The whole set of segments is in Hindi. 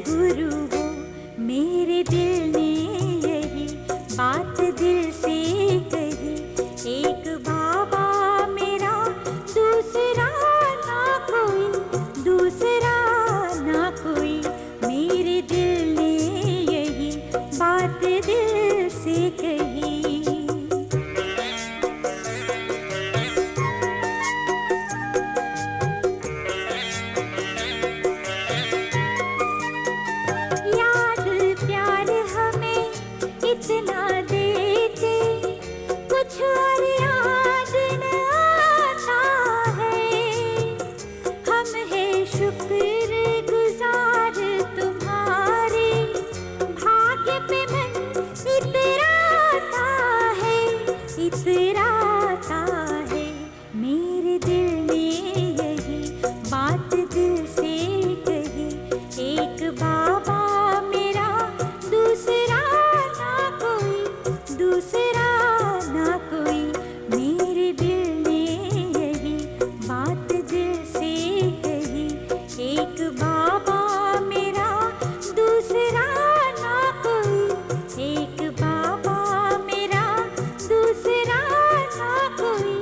गुरु हो मेरे दिल ने यही बात दिल से कही। एक बाबा मेरा दूसरा ना कोई, दूसरा ना कोई, मेरे दिल ने यही बात दिल से कही। इतना देते कुछ और याद न आता है। हम है शुक्र गुजार तुम्हारे, भाग्य पे मन इतराता है, इतराता है। मेरे दिल ने यही बात दिल से कही। एक बाबा मेरा दूसरा दूसरा ना कोई, मेरे दिल ने यही बात दिल से कही। एक बाबा मेरा दूसरा ना कोई, एक बाबा मेरा दूसरा ना कोई,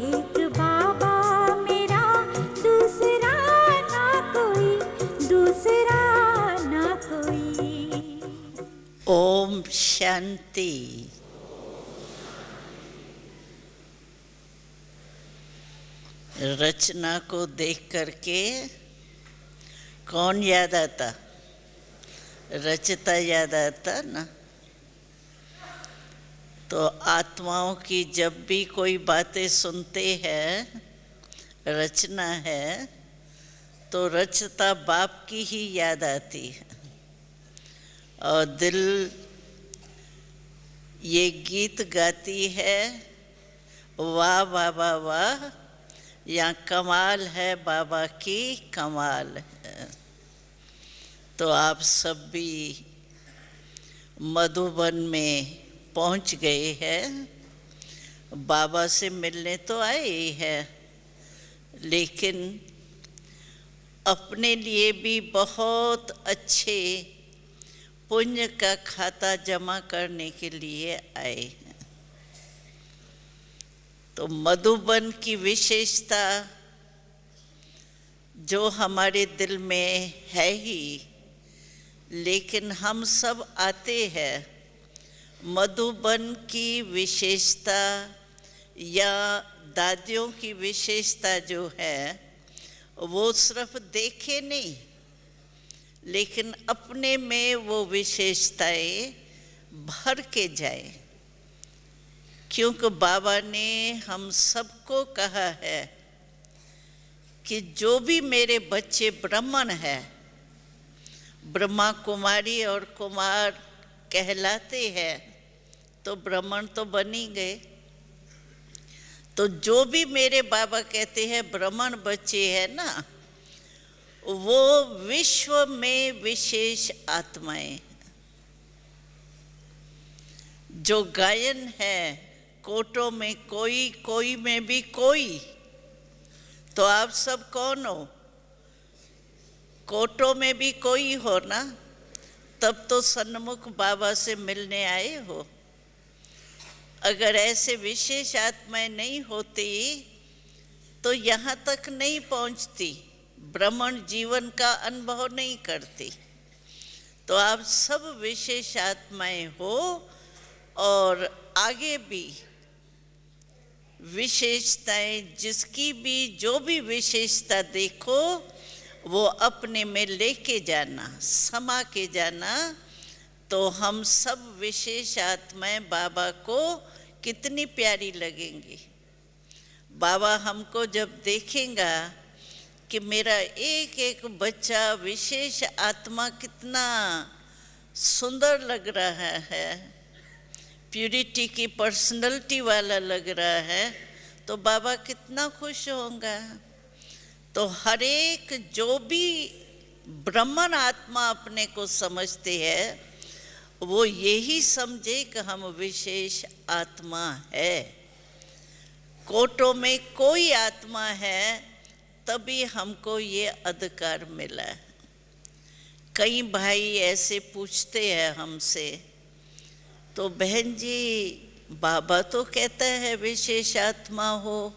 एक बाबा मेरा दूसरा ना कोई, दूसरा ना कोई। ओम शांति। रचना को देख करके कौन याद आता? रचता याद आता ना। तो आत्माओं की जब भी कोई बातें सुनते हैं, रचना है, तो रचता बाप की ही याद आती है। और दिल ये गीत गाती है, वाह वाह वाह वाह, या कमाल है बाबा की, कमाल है। तो आप सब भी मधुबन में पहुंच गए हैं। बाबा से मिलने तो आए ही हैं, लेकिन अपने लिए भी बहुत अच्छे पुण्य का खाता जमा करने के लिए आए हैं। तो मधुबन की विशेषता जो हमारे दिल में है ही, लेकिन हम सब आते हैं। मधुबन की विशेषता या दादियों की विशेषता जो है, वो सिर्फ देखे नहीं, लेकिन अपने में वो विशेषताएं भर के जाए। क्योंकि बाबा ने हम सबको कहा है कि जो भी मेरे बच्चे ब्राह्मण हैं, ब्रह्मा कुमारी और कुमार कहलाते हैं, तो ब्राह्मण तो बन ही गए। तो जो भी मेरे बाबा कहते हैं ब्राह्मण बच्चे हैं ना, वो विश्व में विशेष आत्माएं। जो गायन है, कोटों में कोई, कोई में भी कोई, तो आप सब कौन हो? कोटों में भी कोई हो ना, तब तो सन्मुख बाबा से मिलने आए हो। अगर ऐसे विशेष आत्माएं नहीं होती तो यहाँ तक नहीं पहुँचती, ब्राह्मण जीवन का अनुभव नहीं करती। तो आप सब विशेष आत्माएं हो, और आगे भी विशेषताएं, जिसकी भी जो भी विशेषता देखो, वो अपने में लेके जाना, समा के जाना। तो हम सब विशेष आत्माएं बाबा को कितनी प्यारी लगेंगी। बाबा हमको जब देखेगा कि मेरा एक एक बच्चा विशेष आत्मा कितना सुंदर लग रहा है, प्यूरिटी की पर्सनैलिटी वाला लग रहा है, तो बाबा कितना खुश होगा। तो हर एक जो भी ब्राह्मण आत्मा अपने को समझते हैं, वो यही समझे कि हम विशेष आत्मा है। कोटों में कोई आत्मा है, तभी हमको ये अधिकार मिला है। कई भाई ऐसे पूछते हैं हमसे, तो बहन जी बाबा तो कहता है विशेष आत्मा हो,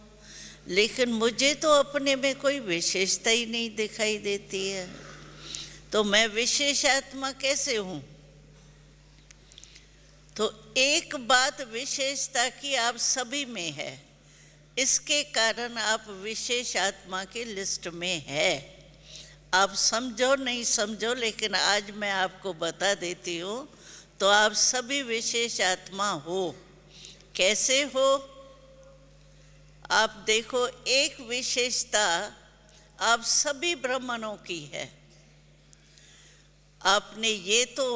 लेकिन मुझे तो अपने में कोई विशेषता ही नहीं दिखाई देती है, तो मैं विशेष आत्मा कैसे हूँ? तो एक बात विशेषता की आप सभी में है, इसके कारण आप विशेष आत्मा की लिस्ट में है। आप समझो नहीं समझो, लेकिन आज मैं आपको बता देती हूँ, तो आप सभी विशेष आत्मा हो। कैसे हो? आप देखो, एक विशेषता आप सभी ब्राह्मणों की है। आपने ये तो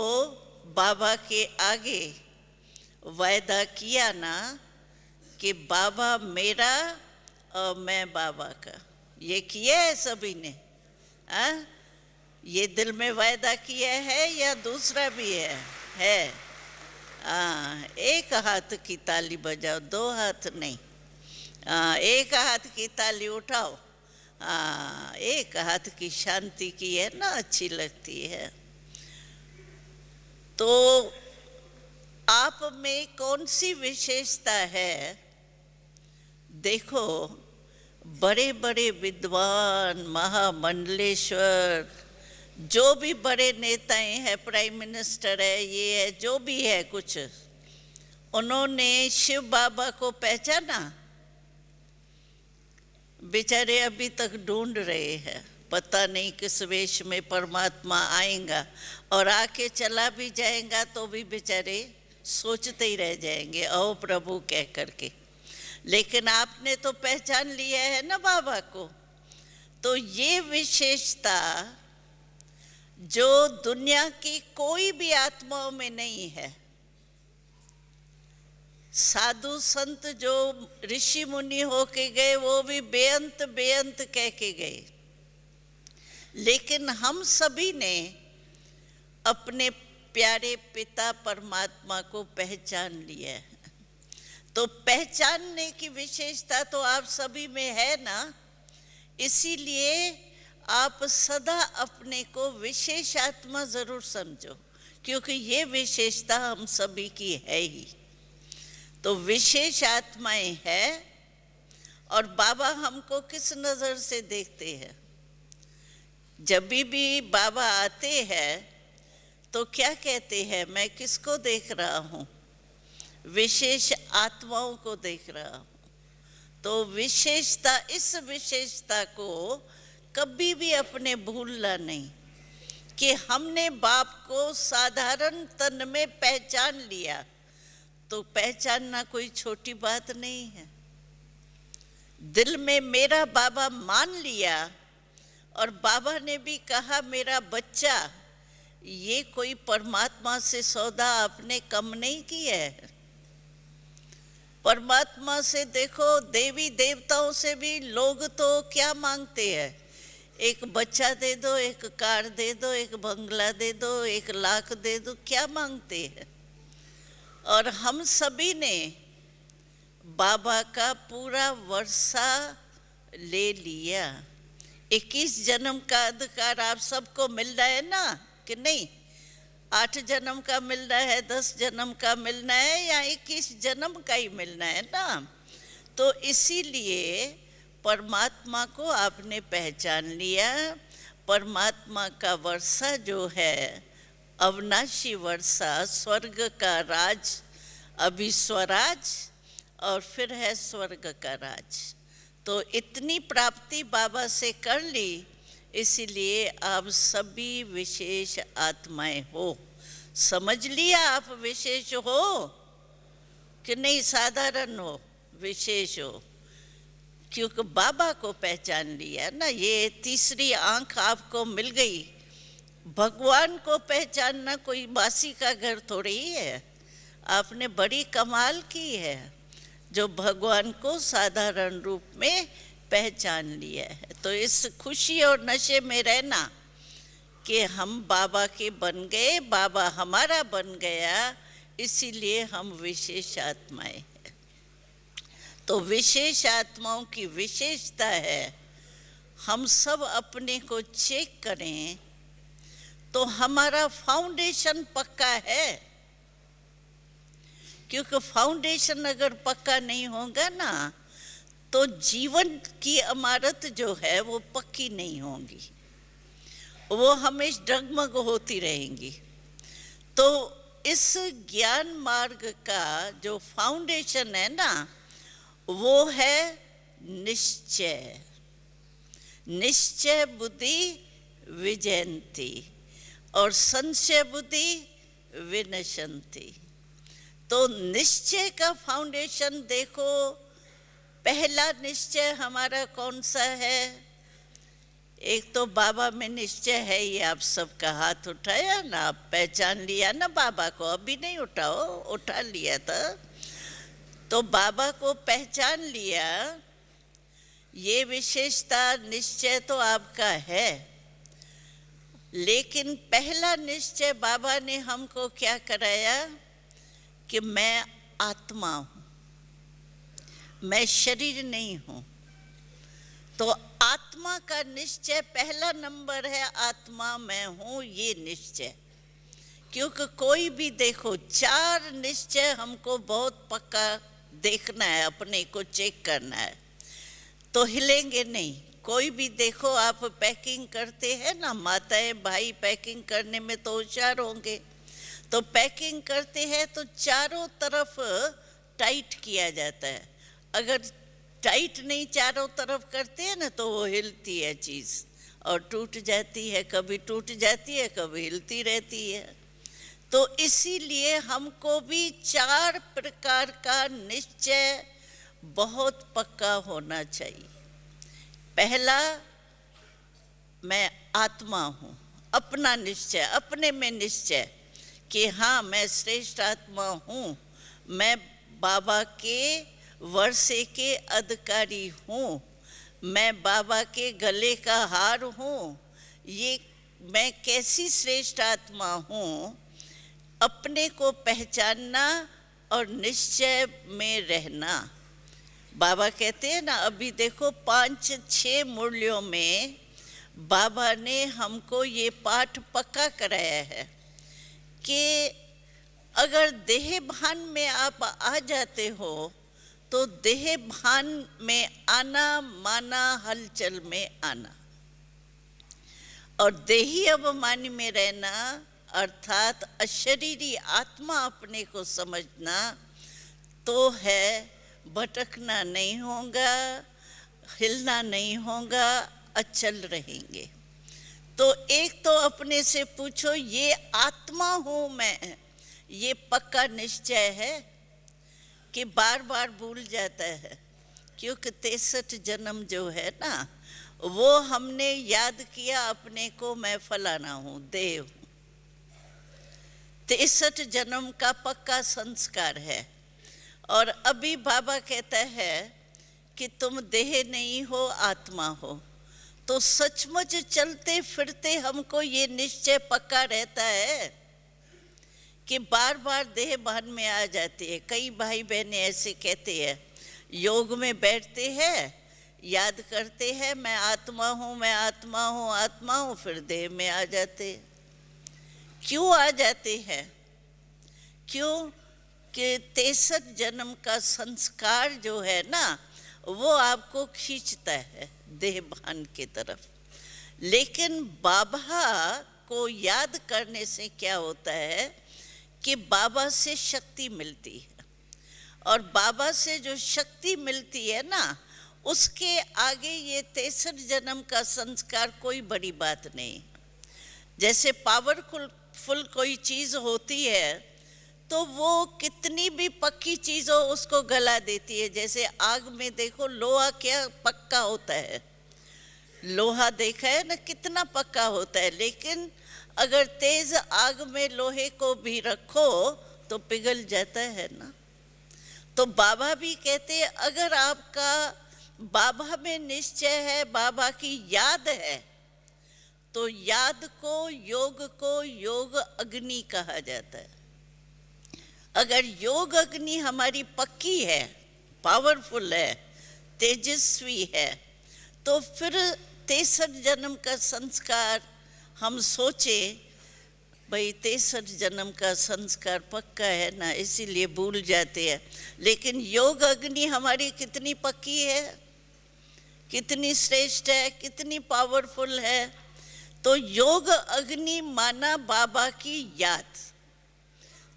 बाबा के आगे वायदा किया ना कि बाबा मेरा और मैं बाबा का, ये किया है सभी ने? ये दिल में वायदा किया है या दूसरा भी है? एक हाथ की ताली बजाओ, दो हाथ नहीं। एक हाथ की ताली उठाओ। एक हाथ की शांति की है ना, अच्छी लगती है। तो आप में कौन सी विशेषता है? देखो, बड़े बड़े विद्वान, महामंडलेश्वर, जो भी बड़े नेताएं हैं, प्राइम मिनिस्टर है, ये है, जो भी है कुछ, उन्होंने शिव बाबा को पहचाना? बेचारे अभी तक ढूंढ रहे हैं, पता नहीं किस वेश में परमात्मा आएगा, और आके चला भी जाएगा तो भी बेचारे सोचते ही रह जाएंगे ओ प्रभु कह करके। लेकिन आपने तो पहचान लिया है ना बाबा को। तो ये विशेषता जो दुनिया की कोई भी आत्माओं में नहीं है। साधु संत जो ऋषि मुनि होके गए वो भी बेअंत बेअंत कह के गए, लेकिन हम सभी ने अपने प्यारे पिता परमात्मा को पहचान लिया है। तो पहचानने की विशेषता तो आप सभी में है ना, इसीलिए आप सदा अपने को विशेष आत्मा जरूर समझो, क्योंकि ये विशेषता हम सभी की है ही। तो विशेष आत्माएं हैं। और बाबा हमको किस नज़र से देखते हैं? जब भी बाबा आते हैं तो क्या कहते हैं? मैं किसको देख रहा हूँ? विशेष आत्माओं को देख रहा हूँ। तो विशेषता, इस विशेषता को कभी भी अपने भूलना नहीं कि हमने बाप को साधारण तन में पहचान लिया। तो पहचानना कोई छोटी बात नहीं है। दिल में मेरा बाबा मान लिया, और बाबा ने भी कहा मेरा बच्चा, ये कोई परमात्मा से सौदा आपने कम नहीं किया है। परमात्मा से देखो, देवी देवताओं से भी लोग तो क्या मांगते हैं? एक बच्चा दे दो, एक कार दे दो, एक बंगला दे दो, 1 लाख दे दो, क्या मांगते हैं? और हम सभी ने बाबा का पूरा वर्षा ले लिया। 21 जन्म का अधिकार आप सबको मिल रहा है ना कि नहीं? 8 जन्म का मिलना है, 10 जन्म का मिलना है, या 21 जन्म का ही मिलना है ना? तो इसीलिए परमात्मा को आपने पहचान लिया। परमात्मा का वर्षा जो है, अविनाशी वर्षा, स्वर्ग का राज, अभी स्वराज, और फिर है स्वर्ग का राज। तो इतनी प्राप्ति बाबा से कर ली, इसीलिए आप सभी विशेष आत्माएं हो। समझ लिया आप विशेष हो कि नहीं? साधारण हो, विशेष हो, क्योंकि बाबा को पहचान लिया ना। ये तीसरी आंख आपको मिल गई। भगवान को पहचानना कोई बासी का घर थोड़ी है। आपने बड़ी कमाल की है जो भगवान को साधारण रूप में पहचान लिया है। तो इस खुशी और नशे में रहना कि हम बाबा के बन गए, बाबा हमारा बन गया, इसीलिए हम विशेष आत्माएं हैं। तो विशेष आत्माओं की विशेषता है, हम सब अपने को चेक करें तो हमारा फाउंडेशन पक्का है। क्योंकि फाउंडेशन अगर पक्का नहीं होगा ना तो जीवन की इमारत जो है वो पक्की नहीं होगी, वो हमेशा डगमग होती रहेंगी। तो इस ज्ञान मार्ग का जो फाउंडेशन है ना वो है निश्चय। निश्चय बुद्धि विजयंती और संशय बुद्धि विनशंति। तो निश्चय का फाउंडेशन देखो, पहला निश्चय हमारा कौन सा है? एक तो बाबा में निश्चय है, ये आप सबका हाथ उठाया ना, आप पहचान लिया ना बाबा को, अभी नहीं उठाओ, उठा लिया था। तो बाबा को पहचान लिया, ये विशेषता निश्चय तो आपका है। लेकिन पहला निश्चय बाबा ने हमको क्या कराया कि मैं आत्मा हूँ, मैं शरीर नहीं हूँ। तो आत्मा का निश्चय पहला नंबर है, आत्मा मैं हूँ, ये निश्चय। क्योंकि कोई भी देखो, 4 निश्चय हमको बहुत पक्का देखना है, अपने को चेक करना है, तो हिलेंगे नहीं। कोई भी देखो, आप पैकिंग करते हैं ना, माताएं भाई पैकिंग करने में तो होशियार होंगे। तो पैकिंग करते हैं तो चारों तरफ टाइट किया जाता है। अगर टाइट नहीं चारों तरफ करते हैं ना तो वो हिलती है चीज़ और टूट जाती है, कभी टूट जाती है, कभी हिलती रहती है। तो इसीलिए हमको भी 4 प्रकार का निश्चय बहुत पक्का होना चाहिए। पहला, मैं आत्मा हूँ, अपना निश्चय, अपने में निश्चय कि हाँ मैं श्रेष्ठ आत्मा हूँ, मैं बाबा के वर्षे के अधिकारी हूँ, मैं बाबा के गले का हार हूँ। ये मैं कैसी श्रेष्ठ आत्मा हूँ, अपने को पहचानना और निश्चय में रहना। बाबा कहते हैं ना, अभी देखो 5-6 मुरलियों में बाबा ने हमको ये पाठ पक्का कराया है कि अगर देह भान में आप आ जाते हो तो देह भान में आना माना हलचल में आना, और देही अभिमानी में रहना अर्थात अशरीरी आत्मा अपने को समझना, तो है भटकना नहीं होगा, हिलना नहीं होगा, अचल रहेंगे। तो एक तो अपने से पूछो, ये आत्मा हूँ मैं, ये पक्का निश्चय है कि बार बार भूल जाता है? क्योंकि 63 जन्म जो है ना वो हमने याद किया अपने को, मैं फलाना हूँ, देह हूँ। 63 जन्म का पक्का संस्कार है। और अभी बाबा कहता है कि तुम देह नहीं हो, आत्मा हो। तो सचमुच चलते फिरते हमको ये निश्चय पक्का रहता है कि बार बार देह भान में आ जाती है। कई भाई बहनें ऐसे कहते हैं, योग में बैठते हैं, याद करते हैं मैं आत्मा हूँ, मैं आत्मा हूँ, आत्मा हूँ, फिर देह में आ जाते हैं। क्यों आ जाते हैं? क्यों कि 63 जन्म का संस्कार जो है ना वो आपको खींचता है देह भान की तरफ। लेकिन बाबा को याद करने से क्या होता है कि बाबा से शक्ति मिलती है, और बाबा से जो शक्ति मिलती है ना उसके आगे ये 63 जन्म का संस्कार कोई बड़ी बात नहीं। जैसे पावरफुल कोई चीज़ होती है तो वो कितनी भी पक्की चीज़ हो उसको गला देती है। जैसे आग में देखो, लोहा क्या पक्का होता है, लोहा देखा है ना कितना पक्का होता है, लेकिन अगर तेज आग में लोहे को भी रखो तो पिघल जाता है ना। तो बाबा भी कहते हैं अगर आपका बाबा में निश्चय है, बाबा की याद है, तो याद को योग अग्नि कहा जाता है। अगर योग अग्नि हमारी पक्की है, पावरफुल है, तेजस्वी है, तो फिर 63 जन्म का संस्कार हम सोचे भाई 63 जन्म का संस्कार पक्का है ना, इसीलिए भूल जाते हैं। लेकिन योग अग्नि हमारी कितनी पक्की है, कितनी श्रेष्ठ है, कितनी पावरफुल है। तो योग अग्नि माना बाबा की याद।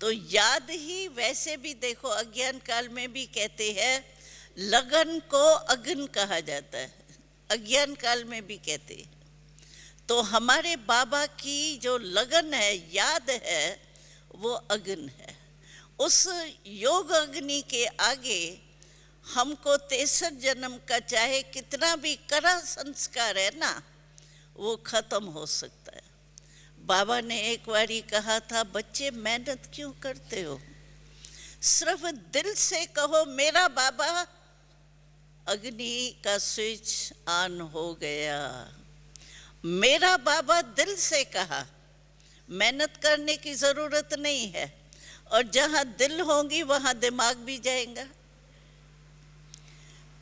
तो याद ही वैसे भी देखो अज्ञान काल में भी कहते हैं, लगन को अग्न कहा जाता है, अज्ञान काल में भी कहते हैं। तो हमारे बाबा की जो लगन है, याद है, वो अग्नि है। उस योग अग्नि के आगे हमको 63 जन्म का चाहे कितना भी कड़ा संस्कार है ना, वो खत्म हो सकता है। बाबा ने एक बारी कहा था, बच्चे मेहनत क्यों करते हो, सिर्फ दिल से कहो मेरा बाबा, अग्नि का स्विच ऑन हो गया। मेरा बाबा दिल से कहा, मेहनत करने की जरूरत नहीं है। और जहां दिल होंगी वहां दिमाग भी जाएगा।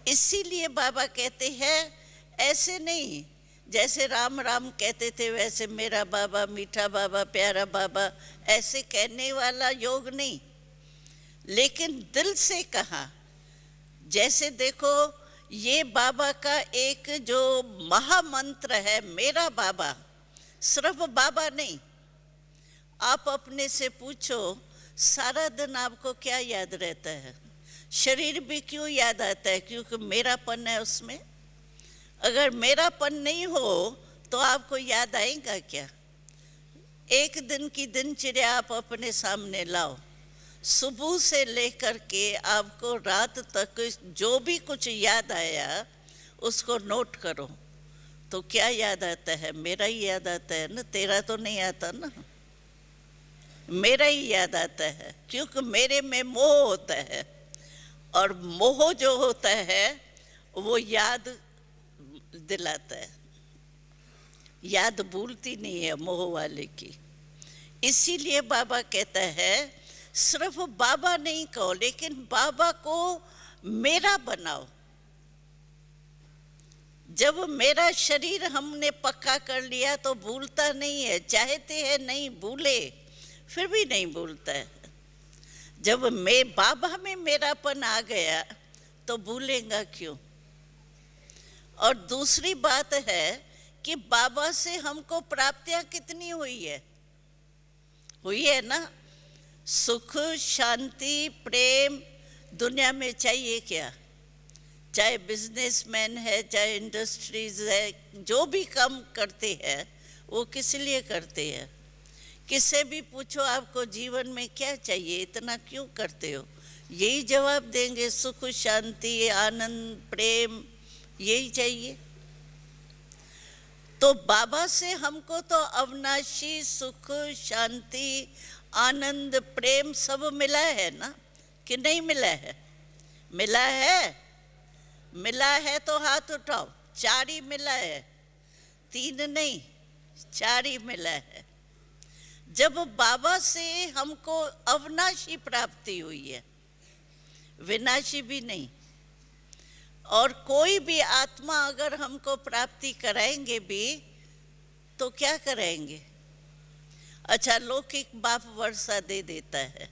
इसीलिए बाबा कहते हैं, ऐसे नहीं जैसे राम राम कहते थे वैसे मेरा बाबा, मीठा बाबा, प्यारा बाबा, ऐसे कहने वाला योग नहीं, लेकिन दिल से कहा। जैसे देखो ये बाबा का एक जो महामंत्र है, मेरा बाबा, सिर्फ बाबा नहीं। आप अपने से पूछो, सारा दिन आपको क्या याद रहता है? शरीर भी क्यों याद आता है? क्योंकि मेरापन है उसमें। अगर मेरापन नहीं हो तो आपको याद आएगा क्या? एक दिन की दिनचर्या आप अपने सामने लाओ, सुबह से लेकर के आपको रात तक जो भी कुछ याद आया उसको नोट करो। तो क्या याद आता है? मेरा ही याद आता है ना, तेरा तो नहीं आता ना, मेरा ही याद आता है। क्योंकि मेरे में मोह होता है, और मोह जो होता है वो याद दिलाता है, याद भूलती नहीं है मोह वाले की। इसीलिए बाबा कहता है, सिर्फ बाबा नहीं कहो, लेकिन बाबा को मेरा बनाओ। जब मेरा शरीर हमने पक्का कर लिया तो भूलता नहीं है, चाहते हैं नहीं भूले, फिर भी नहीं भूलता है। जब मैं बाबा में मेरापन आ गया तो भूलेगा क्यों? और दूसरी बात है कि बाबा से हमको प्राप्तियां कितनी हुई है ना। सुख, शांति, प्रेम दुनिया में चाहिए क्या? चाहे बिजनेसमैन है, चाहे इंडस्ट्रीज है, जो भी काम करते हैं वो किस लिए करते हैं? किससे भी पूछो आपको जीवन में क्या चाहिए, इतना क्यों करते हो, यही जवाब देंगे, सुख, शांति, आनंद, प्रेम, यही चाहिए। तो बाबा से हमको तो अविनाशी सुख, शांति, आनंद, प्रेम सब मिला है ना, कि नहीं मिला है? मिला है। मिला है तो हाथ उठाओ। 4 ही मिला है, 3 नहीं, 4 ही मिला है। जब बाबा से हमको अविनाशी प्राप्ति हुई है, विनाशी भी नहीं। और कोई भी आत्मा अगर हमको प्राप्ति कराएंगे भी तो क्या कराएंगे? अच्छा, लौकिक बाप वर्षा दे देता है,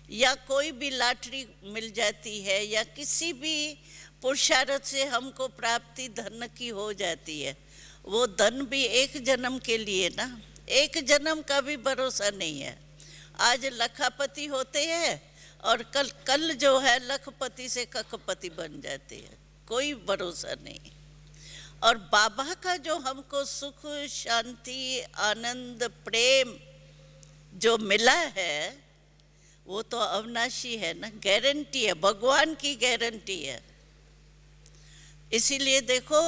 या कोई भी लॉटरी मिल जाती है, या किसी भी पुरुषार्थ से हमको प्राप्ति धन की हो जाती है। वो धन भी एक जन्म के लिए ना, एक जन्म का भी भरोसा नहीं है। आज लखपति होते हैं और कल जो है लखपति से कखपति बन जाते हैं, कोई भरोसा नहीं। और बाबा का जो हमको सुख, शांति, आनंद, प्रेम जो मिला है वो तो अविनाशी है ना, गारंटी है, भगवान की गारंटी है। इसीलिए देखो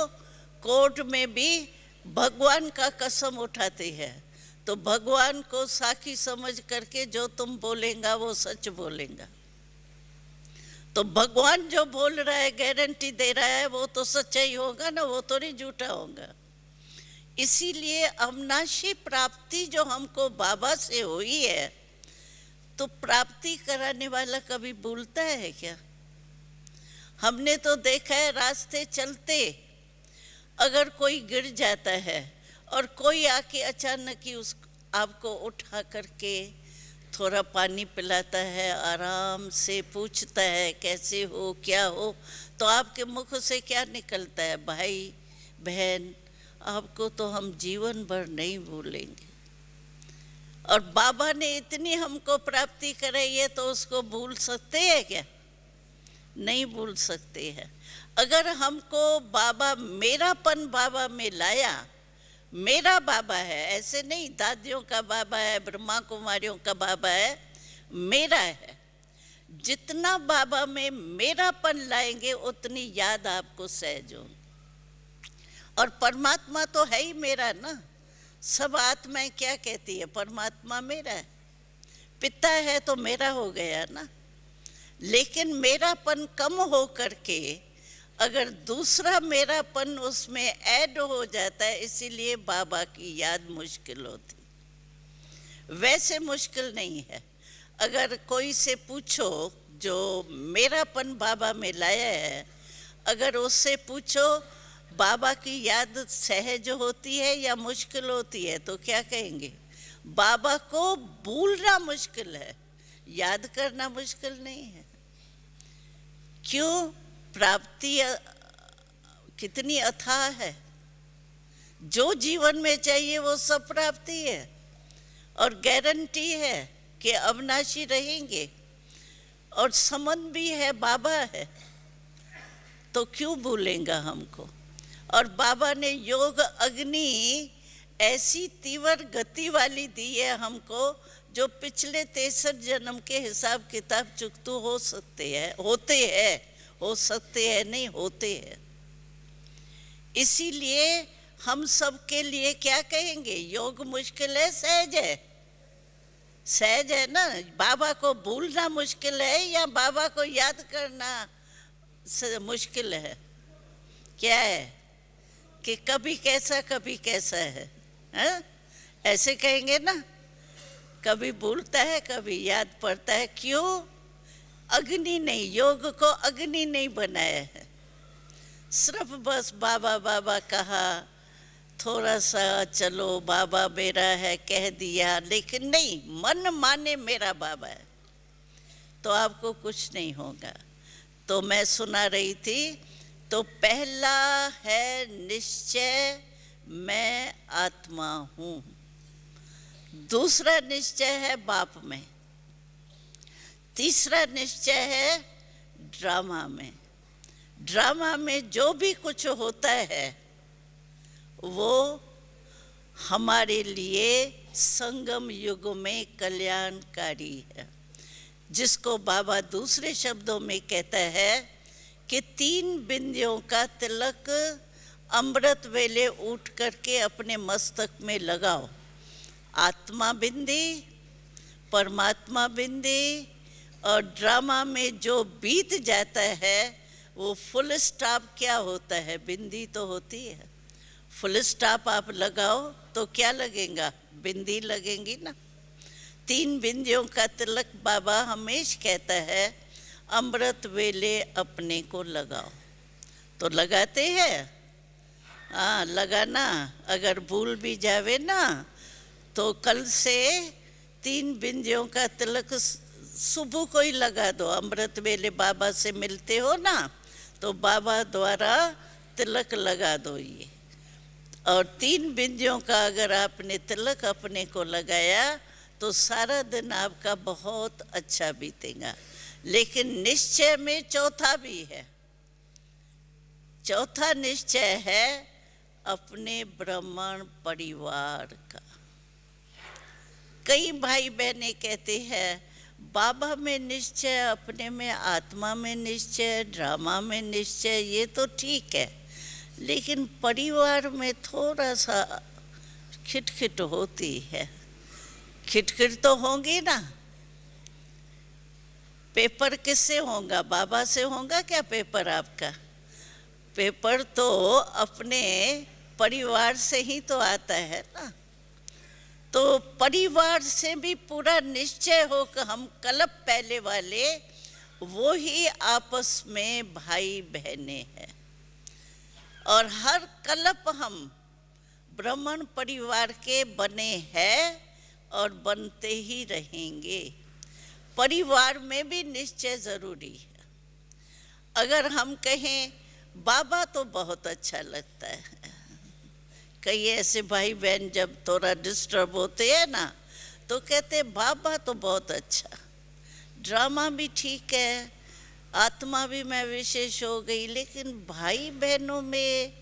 कोर्ट में भी भगवान का कसम उठाते हैं, तो भगवान को साखी समझ करके जो तुम बोलेगा वो सच बोलेगा। तो भगवान जो बोल रहा है, गारंटी दे रहा है, वो तो सच्चा ही होगा ना, वो तो नहीं झूठा होगा। इसीलिए अविनाशी प्राप्ति जो हमको बाबा से हुई है, तो प्राप्ति कराने वाला कभी भूलता है क्या? हमने तो देखा है रास्ते चलते अगर कोई गिर जाता है और कोई आके अचानक ही उस आपको उठा करके थोड़ा पानी पिलाता है, आराम से पूछता है कैसे हो, क्या हो, तो आपके मुख से क्या निकलता है? भाई बहन, आपको तो हम जीवन भर नहीं भूलेंगे। और बाबा ने इतनी हमको प्राप्ति कराई है तो उसको भूल सकते हैं क्या? नहीं भूल सकते हैं। अगर हमको बाबा, मेरापन बाबा में लाया, मेरा बाबा है, ऐसे नहीं दादियों का बाबा है, ब्रह्मा कुमारियों का बाबा है, मेरा है। जितना बाबा में मेरापन लाएंगे उतनी याद आपको सहज होगी। और परमात्मा तो है ही मेरा ना। सब आत्माएं क्या कहती है? परमात्मा मेरा है। पिता है तो मेरा हो गया ना। लेकिन मेरापन कम हो करके अगर दूसरा मेरापन उसमें ऐड हो जाता है, इसीलिए बाबा की याद मुश्किल होती। वैसे मुश्किल नहीं है। अगर कोई से पूछो जो मेरापन बाबा में लाया है, अगर उससे पूछो बाबा की याद सहज होती है या मुश्किल होती है, तो क्या कहेंगे? बाबा को भूलना मुश्किल है, याद करना मुश्किल नहीं है। क्यों? प्राप्ति कितनी अथाह है। जो जीवन में चाहिए वो सब प्राप्ति है और गारंटी है कि अविनाशी रहेंगे, और संबंध भी है, बाबा है, तो क्यों भूलेंगा हमको? और बाबा ने योग अग्नि ऐसी तीव्र गति वाली दी है हमको, जो पिछले 63 जन्म के हिसाब किताब चुकतू हो सकते हैं, होते हैं, हो सकते हैं नहीं, होते हैं। इसीलिए हम सब के लिए क्या कहेंगे? योग मुश्किल है, सहज है? सहज है ना। बाबा को भूलना मुश्किल है या बाबा को याद करना मुश्किल है? क्या है कि कभी कैसा कभी कैसा है, हा? ऐसे कहेंगे ना। कभी भूलता है, कभी याद पड़ता है। क्यों? अग्नि नहीं, योग को अग्नि नहीं बनाया है। सिर्फ बस बाबा बाबा कहा, थोड़ा सा चलो बाबा मेरा है कह दिया, लेकिन नहीं, मन माने मेरा बाबा है, तो आपको कुछ नहीं होगा। तो मैं सुना रही थी, तो पहला है निश्चय, मैं आत्मा हूँ। दूसरा निश्चय है बाप में। तीसरा निश्चय है ड्रामा में। ड्रामा में जो भी कुछ होता है वो हमारे लिए संगम युग में कल्याणकारी है, जिसको बाबा दूसरे शब्दों में कहता है कि 3 बिंदियों का तिलक अमृत वेले उठ करके अपने मस्तक में लगाओ। आत्मा बिंदी, परमात्मा बिंदी, और ड्रामा में जो बीत जाता है वो फुल स्टॉप क्या होता है? बिंदी तो होती है। फुल स्टॉप आप लगाओ तो क्या लगेगा? बिंदी लगेंगी ना। 3 बिंदियों का तिलक बाबा हमेशा कहता है अमृत वेले अपने को लगाओ। तो लगाते हैं? हाँ, लगाना। अगर भूल भी जावे ना तो कल से 3 बिंदियों का तिलक सुबह को ही लगा दो। अमृत वेले बाबा से मिलते हो ना, तो बाबा द्वारा तिलक लगा दो ये। और 3 बिंदियों का अगर आपने तिलक अपने को लगाया तो सारा दिन आपका बहुत अच्छा बीतेगा। लेकिन निश्चय में चौथा भी है। चौथा निश्चय है अपने ब्राह्मण परिवार का। कई भाई बहनें कहते हैं बाबा में निश्चय, अपने में, आत्मा में निश्चय, ड्रामा में निश्चय, ये तो ठीक है, लेकिन परिवार में थोड़ा सा खिटखिट होती है। खिटखिट तो होंगी ना। पेपर किससे होगा? बाबा से होगा क्या पेपर आपका? पेपर तो अपने परिवार से ही तो आता है ना। तो परिवार से भी पूरा निश्चय हो कि हम कल्प पहले वाले वो ही आपस में भाई बहने हैं, और हर कल्प हम ब्राह्मण परिवार के बने हैं, और बनते ही रहेंगे। परिवार में भी निश्चय जरूरी है। अगर हम कहें बाबा तो बहुत अच्छा लगता है, कई ऐसे भाई बहन जब थोड़ा डिस्टर्ब होते हैं ना तो कहते बाबा तो बहुत अच्छा, ड्रामा भी ठीक है, आत्मा भी मैं विशेष हो गई, लेकिन भाई बहनों में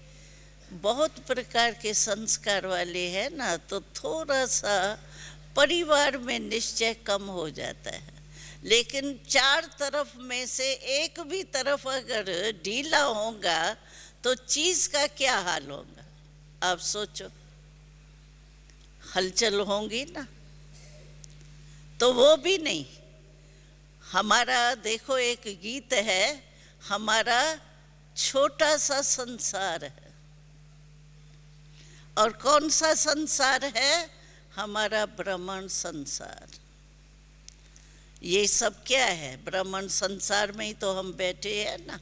बहुत प्रकार के संस्कार वाले हैं ना, तो थोड़ा सा परिवार में निश्चय कम हो जाता है। लेकिन चार तरफ में से एक भी तरफ अगर ढीला होगा तो चीज का क्या हाल होगा, आप सोचो। हलचल होंगी ना, तो वो भी नहीं। हमारा देखो एक गीत है, हमारा छोटा सा संसार है, और कौन सा संसार है, हमारा ब्रह्मांड संसार। ये सब क्या है, ब्रह्मांड संसार में ही तो हम बैठे हैं ना।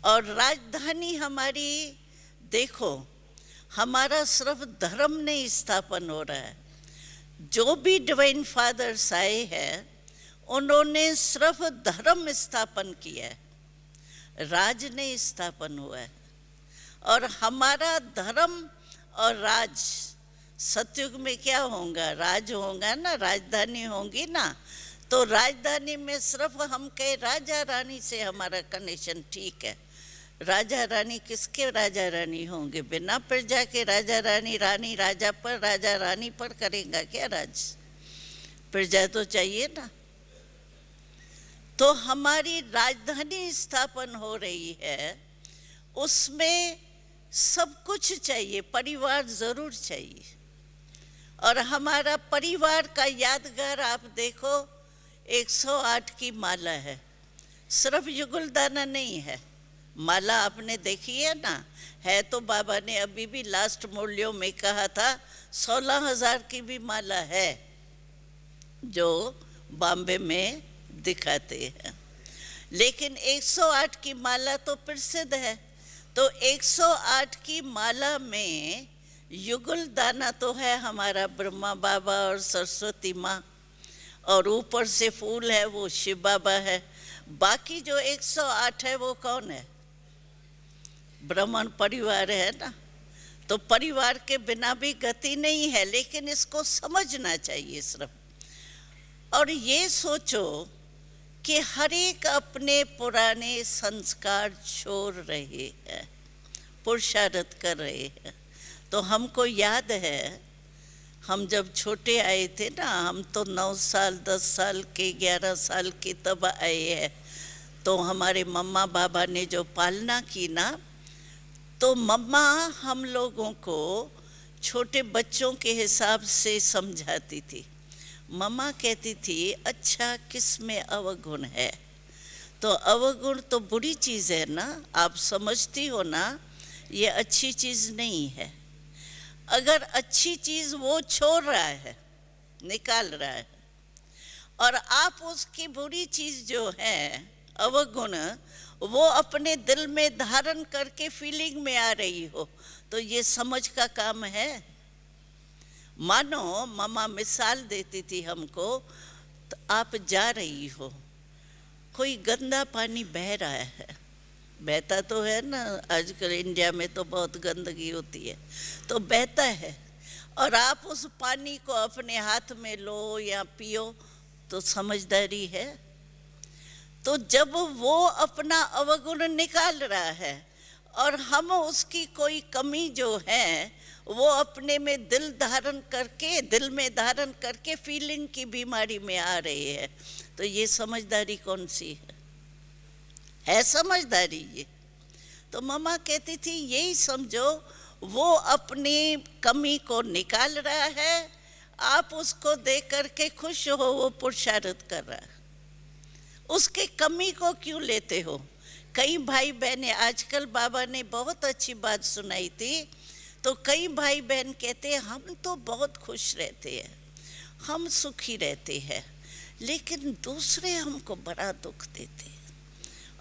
और राजधानी हमारी देखो, हमारा सिर्फ धर्म नहीं स्थापन हो रहा है। जो भी डिवाइन फादर्स आए हैं उन्होंने सिर्फ धर्म स्थापन किया है, राज नहीं स्थापन हुआ है। और हमारा धर्म और राज, सतयुग में क्या होगा, राज होगा ना, राजधानी होगी ना। तो राजधानी में सिर्फ हम कहे राजा रानी से हमारा कनेक्शन ठीक है। राजा रानी किसके राजा रानी होंगे, बिना प्रजा के राजा रानी, रानी राजा पर राजा रानी पर करेगा क्या राज, प्रजा तो चाहिए ना। तो हमारी राजधानी स्थापन हो रही है, उसमें सब कुछ चाहिए, परिवार जरूर चाहिए। और हमारा परिवार का यादगार आप देखो 108 की माला है, सिर्फ युगलदाना नहीं है, माला आपने देखी है ना, है तो बाबा ने अभी भी लास्ट मूल्यों में कहा था 16,000 की भी माला है जो बॉम्बे में दिखाते हैं। लेकिन 108 की माला तो प्रसिद्ध है, तो 108 की माला में युगल दाना तो है हमारा ब्रह्मा बाबा और सरस्वती माँ, और ऊपर से फूल है वो शिव बाबा है। बाकी जो 108 है वो कौन है, ब्राह्मण परिवार है ना। तो परिवार के बिना भी गति नहीं है, लेकिन इसको समझना चाहिए सिर्फ। और ये सोचो कि हर एक अपने पुराने संस्कार छोड़ रहे हैं, पुरुषार्थ कर रहे हैं। तो हमको याद है, हम जब छोटे आए थे ना, हम तो 9 साल 10 साल के 11 साल के तब आए हैं। तो हमारे मम्मा बाबा ने जो पालना की ना, तो मम्मा हम लोगों को छोटे बच्चों के हिसाब से समझाती थी। मम्मा कहती थी अच्छा किस में अवगुण है, तो अवगुण तो बुरी चीज़ है ना, आप समझती हो ना, ये अच्छी चीज़ नहीं है। अगर अच्छी चीज़ वो छोड़ रहा है, निकाल रहा है, और आप उसकी बुरी चीज़ जो है अवगुण वो अपने दिल में धारण करके फीलिंग में आ रही हो, तो ये समझ का काम है। मानो मम्मा मिसाल देती थी हमको, तो आप जा रही हो, कोई गंदा पानी बह रहा है, बहता तो है ना, आजकल इंडिया में तो बहुत गंदगी होती है, तो बहता है, और आप उस पानी को अपने हाथ में लो या पियो, तो समझदारी है। तो जब वो अपना अवगुण निकाल रहा है और हम उसकी कोई कमी जो है वो अपने में दिल में धारण करके फीलिंग की बीमारी में आ रही है, तो ये समझदारी कौन सी है समझदारी ये? तो मम्मा कहती थी यही समझो, वो अपनी कमी को निकाल रहा है, आप उसको देख करके खुश हो, वो पुरुषार्थ कर रहा है, उसके कमी को क्यों लेते हो? कई भाई बहनें, आजकल बाबा ने बहुत अच्छी बात सुनाई थी, तो कई भाई बहन कहते हैं हम तो बहुत खुश रहते हैं, हम सुखी रहते हैं, लेकिन दूसरे हमको बड़ा दुख देते हैं।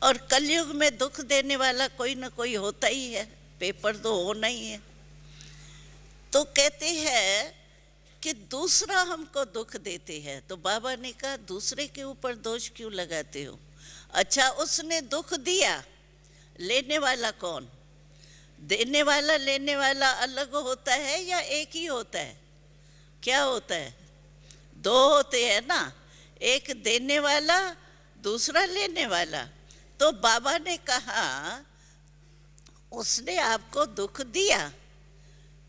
और कलयुग में दुख देने वाला कोई ना कोई होता ही है, पेपर तो होना ही है। तो कहते हैं कि दूसरा हमको दुख देते हैं, तो बाबा ने कहा दूसरे के ऊपर दोष क्यों लगाते हो? अच्छा, उसने दुख दिया, लेने वाला कौन? देने वाला लेने वाला अलग होता है या एक ही होता है? क्या होता है? दो होते हैं ना, एक देने वाला, दूसरा लेने वाला। तो बाबा ने कहा उसने आपको दुख दिया,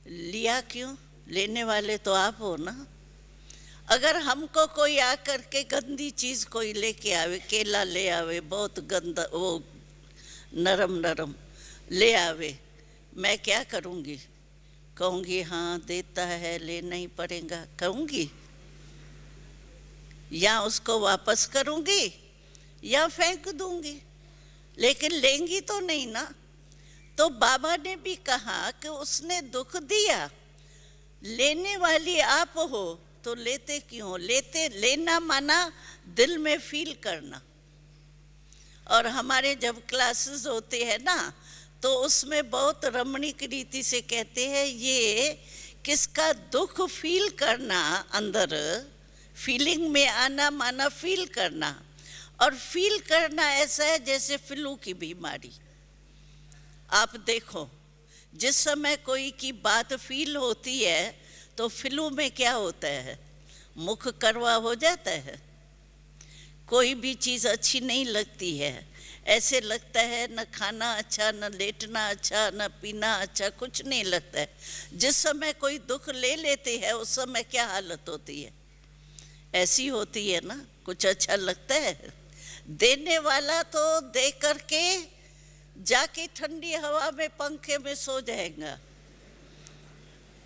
लिया क्यों? लेने वाले तो आप हो ना। अगर हमको कोई आकर के गंदी चीज कोई लेके आवे, केला ले आवे, बहुत गंदा, वो नरम नरम ले आवे, मैं क्या करूँगी? कहूँगी हाँ देता है, लेना ही पड़ेगा, कहूँगी? या उसको वापस करूँगी या फेंक दूँगी, लेकिन लेंगी तो नहीं ना। तो बाबा ने भी कहा कि उसने दुख दिया, लेने वाली आप हो, तो लेते क्यों हो? लेना माना दिल में फील करना। और हमारे जब क्लासेस होते हैं ना, तो उसमें बहुत रमणीक रीति से कहते हैं ये किसका दुख फील करना, अंदर फीलिंग में आना माना फील करना। और फील करना ऐसा है जैसे फ्लू की बीमारी। आप देखो, जिस समय कोई की बात फील होती है तो फ्लू में क्या होता है? मुख करवा हो जाता है, कोई भी चीज़ अच्छी नहीं लगती है, ऐसे लगता है न खाना अच्छा, न लेटना अच्छा, न पीना अच्छा, कुछ नहीं लगता है। जिस समय कोई दुख ले लेते हैं उस समय क्या हालत होती है? ऐसी होती है ना, कुछ अच्छा लगता है? देने वाला तो दे करके जाके ठंडी हवा में पंखे में सो जाएगा,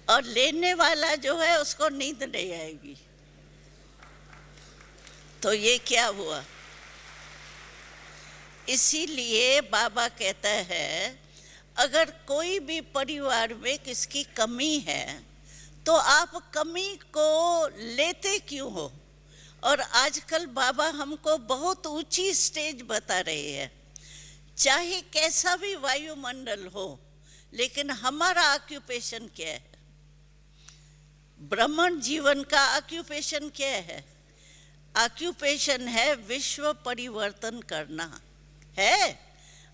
और लेने वाला जो है उसको नींद नहीं आएगी। तो ये क्या हुआ? इसीलिए बाबा कहता है अगर कोई भी परिवार में किसकी कमी है तो आप कमी को लेते क्यों हो? और आजकल बाबा हमको बहुत ऊंची स्टेज बता रहे हैं, चाहे कैसा भी वायुमंडल हो, लेकिन हमारा ऑक्यूपेशन क्या है? ब्राह्मण जीवन का ऑक्यूपेशन क्या है? ऑक्यूपेशन है विश्व परिवर्तन करना है।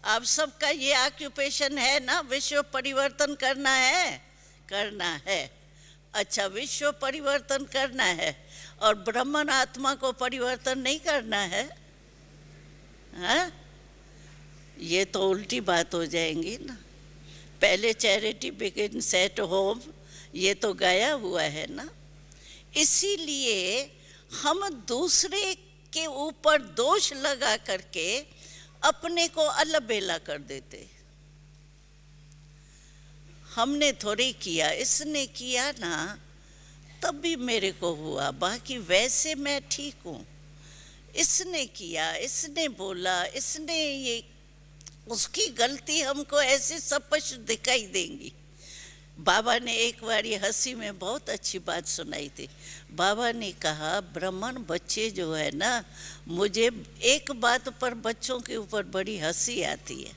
आप सबका ये ऑक्यूपेशन है ना, विश्व परिवर्तन करना है, करना है। अच्छा, विश्व परिवर्तन करना है और ब्राह्मण आत्मा को परिवर्तन नहीं करना है? हाँ, ये तो उल्टी बात हो जाएंगी ना। पहले चैरिटी बिगिन्स एट होम, ये तो गाया हुआ है ना। इसीलिए हम दूसरे के ऊपर दोष लगा करके अपने को अलबेला कर देते। हमने थोड़ी किया, इसने किया ना तब भी मेरे को हुआ, बाकी वैसे मैं ठीक हूँ। इसने किया, इसने बोला, इसने ये, उसकी गलती हमको ऐसे स्पष्ट दिखाई देंगी। बाबा ने एक बार ये हंसी में बहुत अच्छी बात सुनाई थी। बाबा ने कहा ब्राह्मण बच्चे जो है ना, मुझे एक बात पर बच्चों के ऊपर बड़ी हंसी आती है।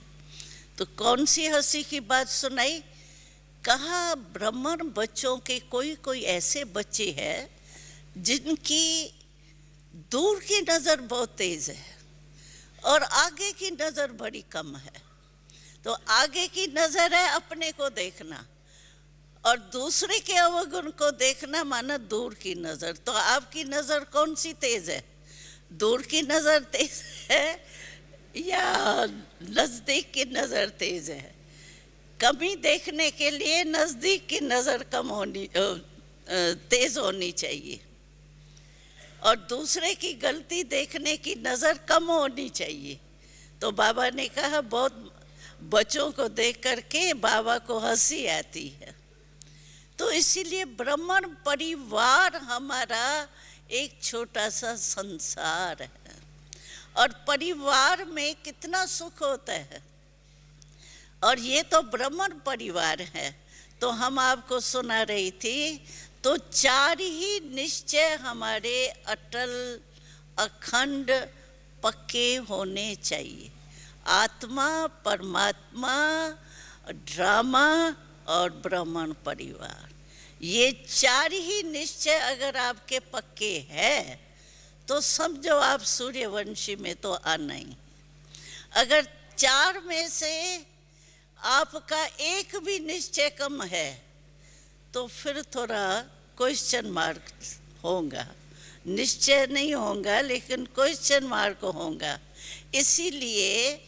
तो कौन सी हंसी की बात सुनाई? कहा ब्राह्मण बच्चों के कोई कोई ऐसे बच्चे हैं जिनकी दूर की नज़र बहुत तेज़ है और आगे की नज़र बड़ी कम है। तो आगे की नज़र है अपने को देखना और दूसरे के अवगुण को देखना माना दूर की नज़र। तो आपकी नज़र कौन सी तेज़ है? दूर की नज़र तेज़ है या नज़दीक की नज़र तेज़ है? कमी देखने के लिए नज़दीक की नज़र कम होनी, तेज़ होनी चाहिए, और दूसरे की गलती देखने की नज़र कम होनी चाहिए। तो बाबा ने कहा बहुत बच्चों को देख करके बाबा को हंसी आती है। तो इसीलिए ब्राह्मण परिवार हमारा एक छोटा सा संसार है, और परिवार में कितना सुख होता है। और ये तो ब्राह्मण परिवार है। तो हम आपको सुना रही थी, तो चार ही निश्चय हमारे अटल अखंड पक्के होने चाहिए: आत्मा, परमात्मा, ड्रामा और ब्राह्मण परिवार। ये चार ही निश्चय अगर आपके पक्के हैं तो समझो आप सूर्यवंशी में तो आना ही। अगर चार में से आपका एक भी निश्चय कम है तो फिर थोड़ा क्वेश्चन मार्क होगा, निश्चय नहीं होगा लेकिन क्वेश्चन मार्क होगा। इसीलिए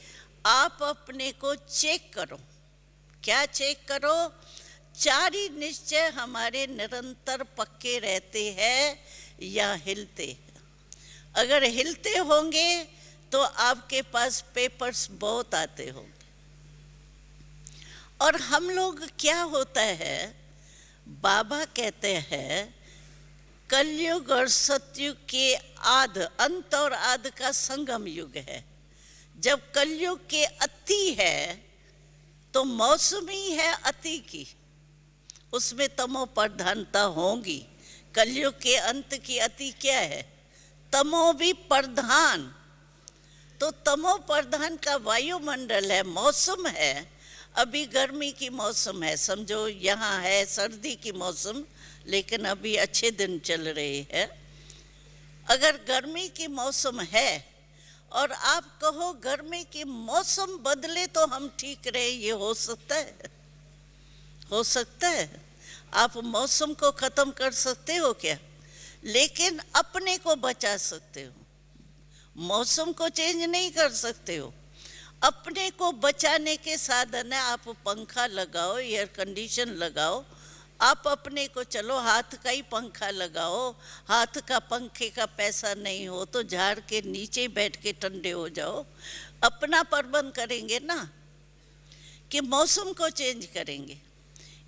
आप अपने को चेक करो। क्या चेक करो? चार ही निश्चय हमारे निरंतर पक्के रहते हैं या हिलते हैं। अगर हिलते होंगे तो आपके पास पेपर्स बहुत आते होंगे। और हम लोग क्या होता है, बाबा कहते हैं कलयुग और सतयुग के अंत और आद का संगम युग है। जब कलयुग के अति है तो मौसमी है अति की, उसमें तमो प्रधानता होगी। कलयुग के अंत की अति क्या है? तमो भी प्रधान। तो तमो प्रधान का वायुमंडल है, मौसम है। अभी गर्मी की मौसम है, समझो यहाँ है सर्दी की मौसम, लेकिन अभी अच्छे दिन चल रहे हैं। अगर गर्मी की मौसम है और आप कहो गर्मी की मौसम बदले तो हम ठीक रहे, ये हो सकता है? हो सकता है? आप मौसम को खत्म कर सकते हो क्या? लेकिन अपने को बचा सकते हो। मौसम को चेंज नहीं कर सकते हो। अपने को बचाने के साधन है, आप पंखा लगाओ, एयर कंडीशन लगाओ। आप अपने को, चलो हाथ का ही पंखा लगाओ, हाथ का पंखे का पैसा नहीं हो तो झाड़ के नीचे बैठ के ठंडे हो जाओ। अपना प्रबंध करेंगे ना कि मौसम को चेंज करेंगे।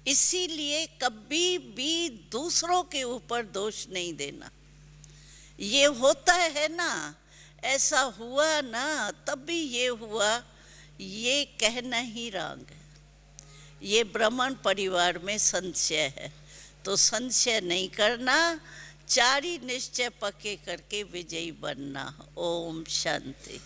इसीलिए कभी भी दूसरों के ऊपर दोष नहीं देना। ये होता है ना, ऐसा हुआ ना तभी ये हुआ, ये कहना ही रॉन्ग है। ये ब्राह्मण परिवार में संशय है, तो संशय नहीं करना, चार ही निश्चय पक्के करके विजयी बनना। ओम शांति।